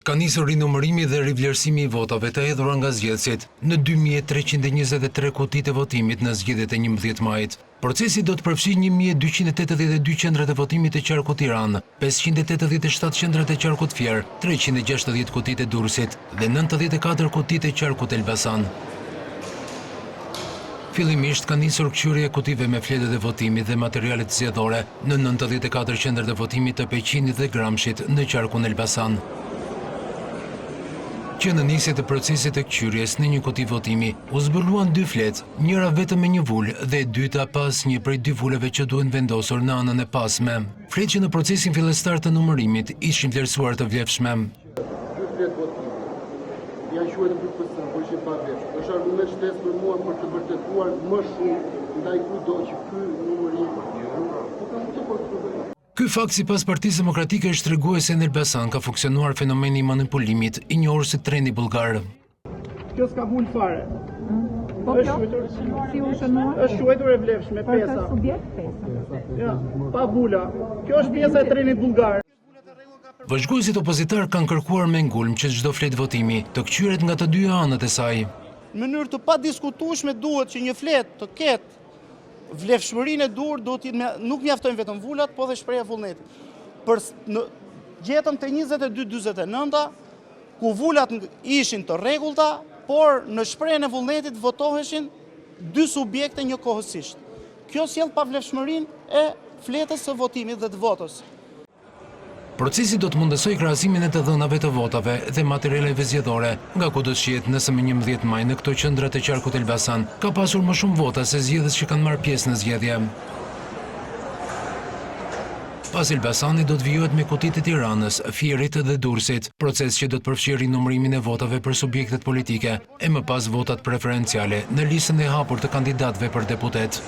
Ka nisur rinumërimi dhe rivlerësimi i votave të hedhura nga zgjedhësit në 2323 kutit e votimit në zgjedhjet e 11 majit. Procesi do të përfshijë 1282 qendrat e votimit të qarkut Tiranë, 587 qendrat e qarkut Fier, 360 kutit e Durrësit dhe 94 kutit e qarkut Elbasan. Fillimisht ka nisur kqyrja e kutive me fletët e votimit dhe materialet zgjedhore në 94 qendrat e votimit të Peqinit dhe Gramshit në qarkun Elbasan. Që në nisje të procesit të kqyrjes në një kuti votimi, u zbuluan 2 fletë, njëra vetëm me një vulë dhe e dyta pas një prej 2 vuleve që duhen vendosur në anën e pasme. Fletë që në procesin fillestar të numërimit ishin vlerësuar të vlefshme. 2 fletë votimi janë quajtur për përsa, por ishin pa vlefshme. Është argument shtesë për mua për të vërtetuar më shumë ndaj kudo që ky numërim. Ky fakt sipas Partisë Demokratike është treguese në Elbasan ka funksionuar fenomeni i manipulimit i njohur si trendi bullgar. Kjo s'ka vulë fare. Po kjo? Si u shënua? Është quajtur e vlefshme pesa. Për subjekt pesa. Ja, pa vula. Kjo është pjesa e trendit bullgar. Vëzhguesit opozitar kanë kërkuar me ngulm që çdo fletë votimi të kqyret nga të dy anët e saj. Në mënyrë të padiskutueshme duhet që një fletë të ketë vlefshmërinë e dur, nuk mjaftojnë vetëm vulat, po dhe shpreha vullnetit. Gjetëm të 22-49, ku vulat ishin të rregullta, por në shprehjen e vullnetit votoheshin 2 subjekte njëkohësisht. Kjo sjell pa vlefshmërinë e fletës së votimit dhe të votës. Procesi do të mundësoj krahasimin e të dhënave të votave dhe materialeve zgjedhore, nga ku do të shihet nëse më 11 maj në këto qendra të qarkut Elbasan ka pasur më shumë vota se zgjedhës që kanë marrë pjesë në zgjedhje. Pas Elbasanit do të vijohet me kutitë e Tiranës, Fierit dhe Durrësit, proces që do të përfshijë rinumërimin e votave për subjektet politike e më pas votat preferenciale në listën e hapur të kandidatëve për deputet.